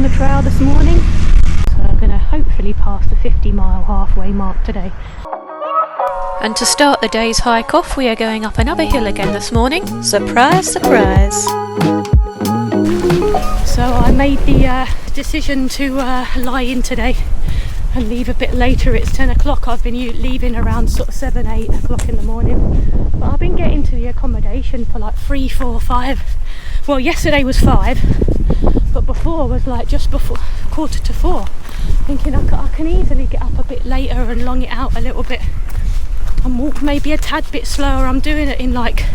on the trail this morning, so I'm going to hopefully pass the 50-mile halfway mark today. And to start the day's hike off, we are going up another hill again this morning. Surprise, surprise! So I made the decision to lie in today and leave a bit later. It's 10 o'clock. I've been leaving around sort of 7, 8 o'clock in the morning. But I've been getting to the accommodation for like 3, 4, 5. Well, yesterday was 5, but before was like just before 3:45. Thinking I can easily get up a bit later and long it out a little bit and walk maybe a tad bit slower. I'm doing it in like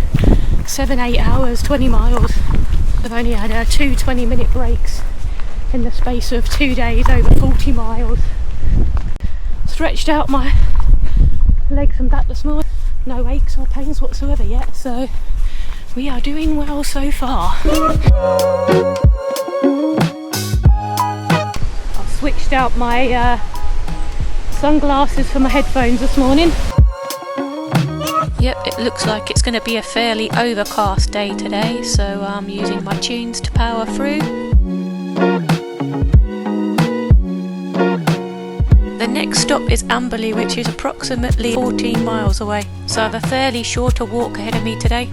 7, 8 hours, 20 miles. I've only had 2 20-minute breaks in the space of 2 days, over 40 miles. Stretched out my legs and back this morning. No aches or pains whatsoever yet, so we are doing well so far. I've switched out my sunglasses for my headphones this morning. Yep, it looks like it's going to be a fairly overcast day today, so I'm using my tunes to power through. The next stop is Amberley, which is approximately 14 miles away, so I have a fairly shorter walk ahead of me today.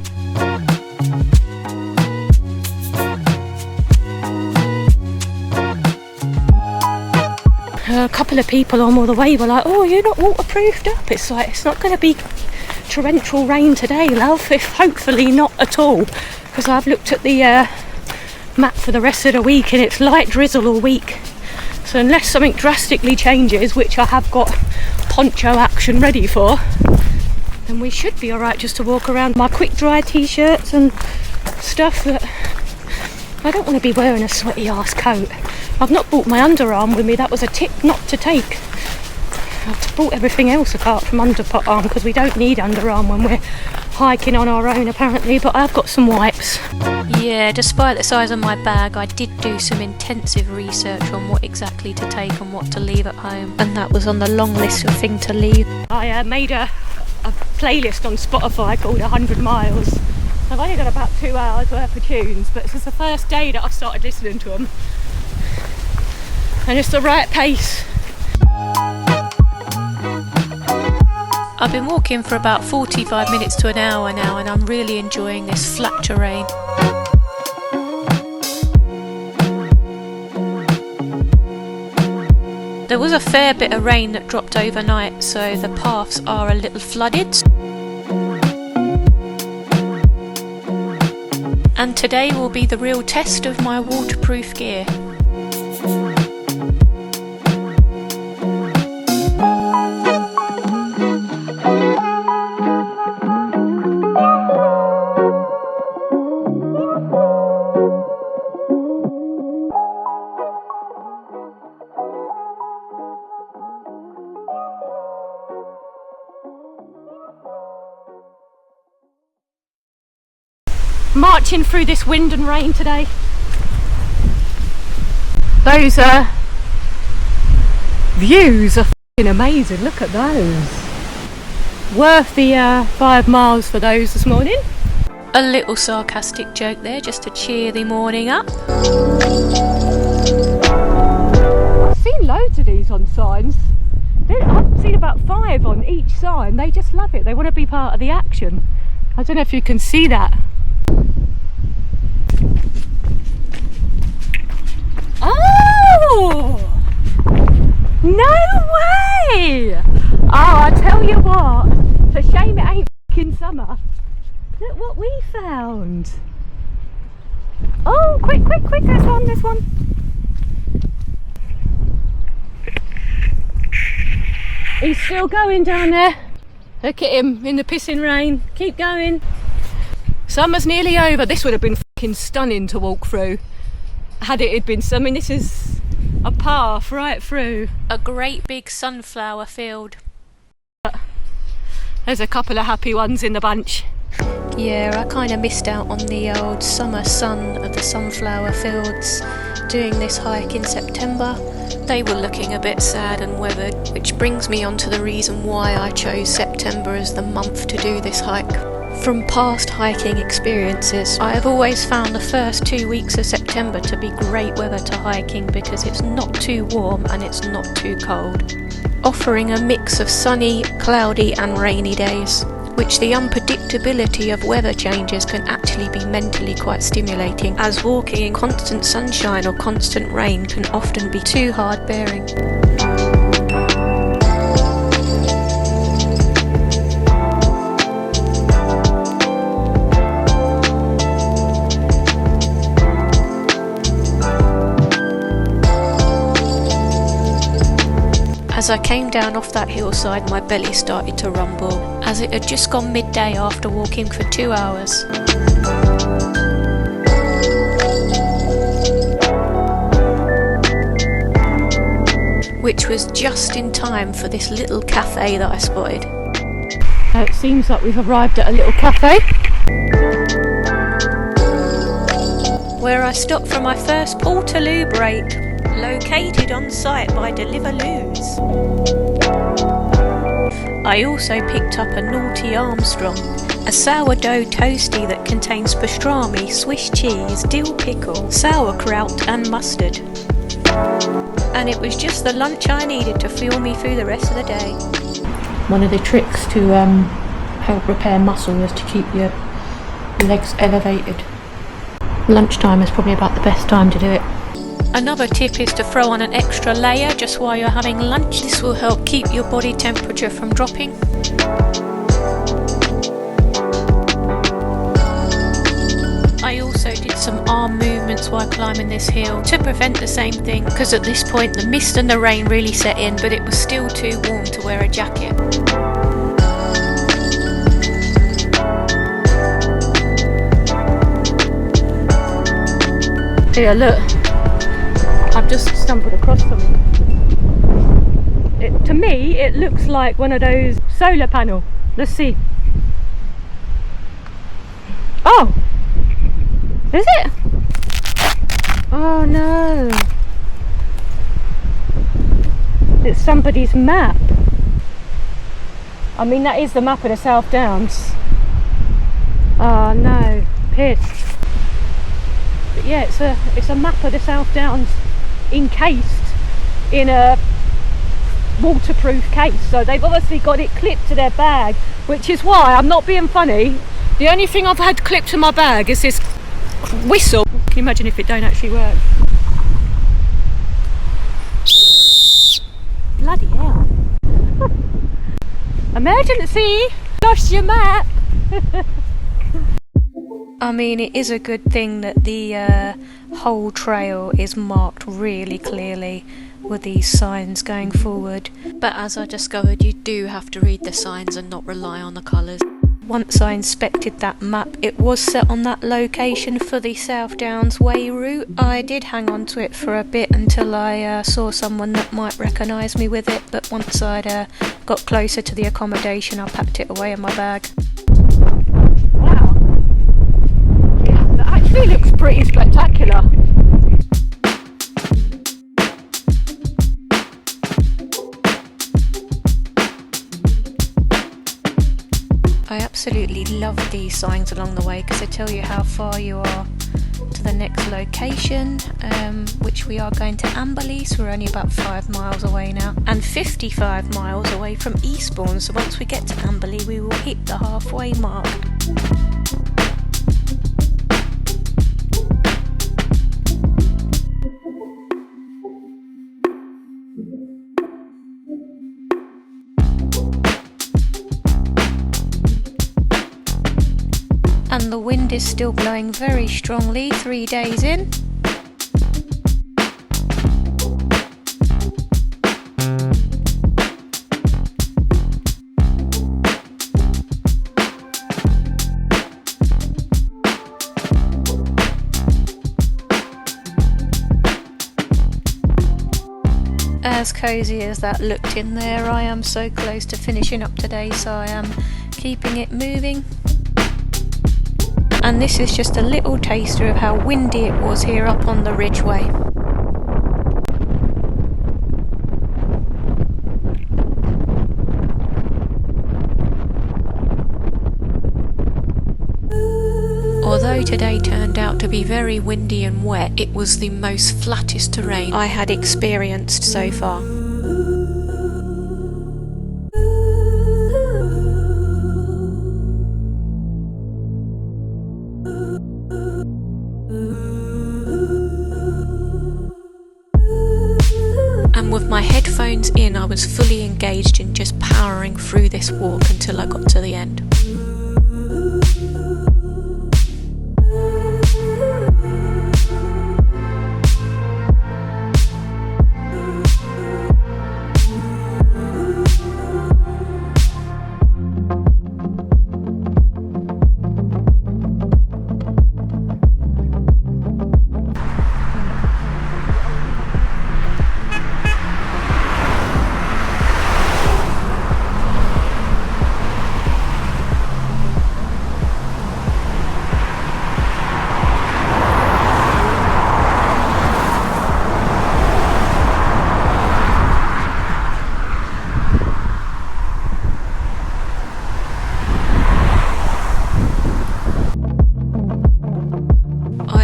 A couple of people on all the way were like, "Oh, you're not waterproofed up." It's like, it's not going to be torrential rain today, love, if hopefully not at all, because I've looked at the map for the rest of the week and it's light drizzle all week. So unless something drastically changes, which I have got poncho action ready for, then we should be alright just to walk around my quick dry t-shirts and stuff. That I don't want to be wearing a sweaty ass coat. I've not brought my underarm with me. That was a tip not to take. I've bought everything else apart from underarm, because we don't need underarm when we're hiking on our own apparently, but I've got some wipes. Yeah, despite the size of my bag, I did do some intensive research on what exactly to take and what to leave at home, and that was on the long list of things to leave. I made a playlist on Spotify called 100 Miles. I've only got about 2 hours worth of tunes, but this is the first day that I've started listening to them, and it's the right pace. I've been walking for about 45 minutes to an hour now, and I'm really enjoying this flat terrain. There was a fair bit of rain that dropped overnight, so the paths are a little flooded. And today will be the real test of my waterproof gear. Marching through this wind and rain today. Those views are f***ing amazing. Look at those. Worth the 5 miles for those this morning. A little sarcastic joke there just to cheer the morning up. I've seen loads of these on signs. I've seen about 5 on each sign. They just love it. They want to be part of the action. I don't know if you can see that. Oh! No way! Oh, I tell you what, it's a shame it ain't f***ing summer. Look what we found. Oh, quick, quick, quick, there's one. He's still going down there. Look at him in the pissing rain. Keep going. Summer's nearly over. This would have been f***ing stunning to walk through. Had it been, I mean, this is a path right through a great big sunflower field. There's a couple of happy ones in the bunch. Yeah, I kind of missed out on the old summer sun of the sunflower fields doing this hike in September. They were looking a bit sad and weathered, which brings me on to the reason why I chose September as the month to do this hike. From past hiking experiences, I have always found the first 2 weeks of September September to be great weather to hiking because it's not too warm and it's not too cold, offering a mix of sunny, cloudy and rainy days, which the unpredictability of weather changes can actually be mentally quite stimulating, as walking in constant sunshine or constant rain can often be too hard bearing. As I came down off that hillside, my belly started to rumble, as it had just gone midday after walking for 2 hours. Which was just in time for this little cafe that I spotted. It seems like we've arrived at a little cafe. Where I stopped for my first Portaloo break, located on site by Deliveroo's. I also picked up a Naughty Armstrong, a sourdough toastie that contains pastrami, Swiss cheese, dill pickle, sauerkraut and mustard. And it was just the lunch I needed to fuel me through the rest of the day. One of the tricks to help repair muscle is to keep your legs elevated. Lunchtime is probably about the best time to do it. Another tip is to throw on an extra layer just while you're having lunch. This will help keep your body temperature from dropping. I also did some arm movements while climbing this hill to prevent the same thing, because at this point the mist and the rain really set in, but it was still too warm to wear a jacket. Here, look. I've just stumbled across something. To me, it looks like one of those solar panel. Let's see. Oh! Is it? Oh no. It's somebody's map. I mean, that is the map of the South Downs. Oh no. Pissed. But yeah, it's a map of the South Downs, encased in a waterproof case, so they've obviously got it clipped to their bag, which is why, I'm not being funny, the only thing I've had clipped to my bag is this whistle. Can you imagine if it don't actually work? Bloody hell. Emergency! Lost your map! I mean, it is a good thing that the whole trail is marked really clearly with these signs going forward. But as I discovered, you do have to read the signs and not rely on the colours. Once I inspected that map, it was set on that location for the South Downs Way route. I did hang on to it for a bit until I saw someone that might recognise me with it, but once I'd got closer to the accommodation, I packed it away in my bag. Wow. That actually looks pretty spectacular. I absolutely love these signs along the way because they tell you how far you are to the next location, which we are going to Amberley, so we're only about 5 miles away now, and 55 miles away from Eastbourne, so once we get to Amberley we will hit the halfway mark. And the wind is still blowing very strongly 3 days in. As cosy as that looked in there, I am so close to finishing up today, so I am keeping it moving. And this is just a little taster of how windy it was here up on the Ridgeway. Although although today turned out to be very windy and wet, it was the most flattest terrain I had experienced so far. And with my headphones in, I was fully engaged in just powering through this walk until I got to the end.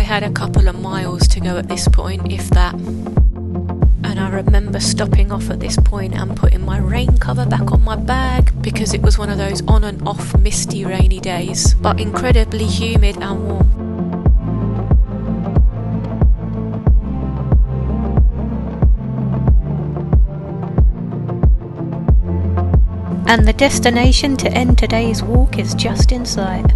Had a couple of miles to go at this point, if that, and I remember stopping off at this point and putting my rain cover back on my bag because it was one of those on and off misty rainy days, but incredibly humid and warm. And the destination to end today's walk is just in sight.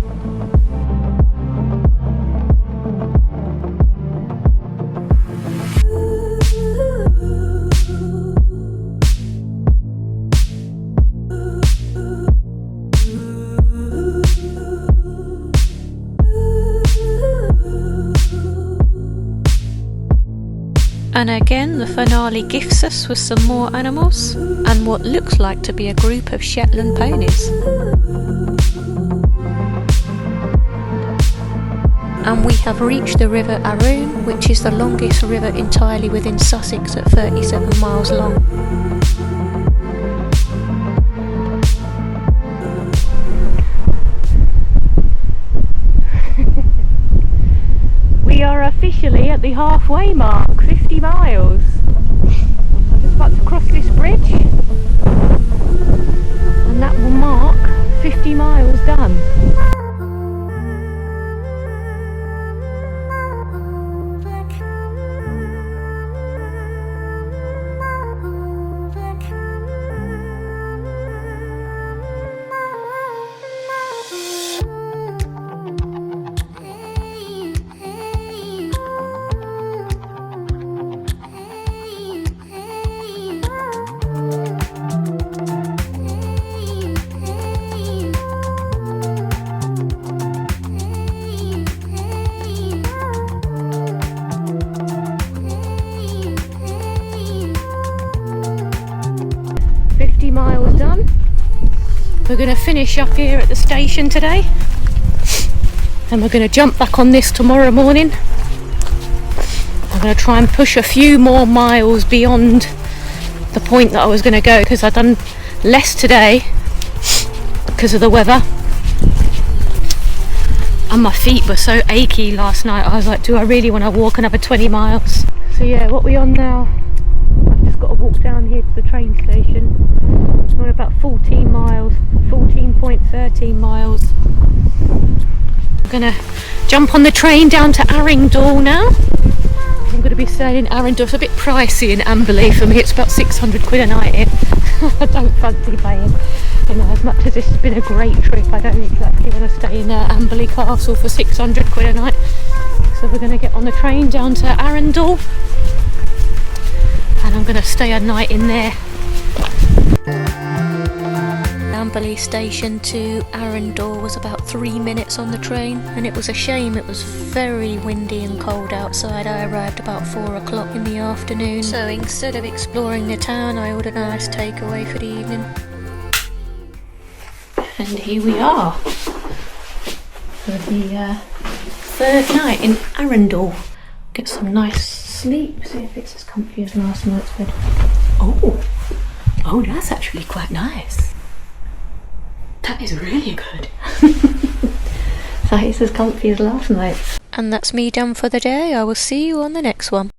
And again, the finale gifts us with some more animals and what looks like to be a group of Shetland ponies. And we have reached the River Arun, which is the longest river entirely within Sussex at 37 miles long. We are officially at the halfway mark, 50 miles. I'm just about to cross this bridge and that will mark 50 miles done. Miles done. We're going to finish up here at the station today and we're going to jump back on this tomorrow morning. I'm going to try and push a few more miles beyond the point that I was going to go because I've done less today because of the weather and my feet were so achy last night. I was like, do I really want to walk another 20 miles? So yeah, what we're on now, I've just got to walk down here to the train station. We're about 14 miles, 14.13 miles. I'm gonna jump on the train down to Arundel now. I'm gonna be staying in Arundel. It's a bit pricey in Amberley for me. It's about 600 quid a night here. I don't fancy paying. You know, as much as this has been a great trip, I don't exactly want to stay in Amberley Castle for 600 quid a night. So we're gonna get on the train down to Arundel and I'm gonna stay a night in there. Amberley station to Arundel was about 3 minutes on the train, and it was a shame it was very windy and cold outside. I arrived about 4 o'clock in the afternoon, so instead of exploring the town I ordered a nice takeaway for the evening. And here we are for the third night in Arundel. Get some nice sleep, see if it's as comfy as last night's bed. Oh, that's actually quite nice. That is really good. So night. It's as comfy as last night. And that's me done for the day. I will see you on the next one.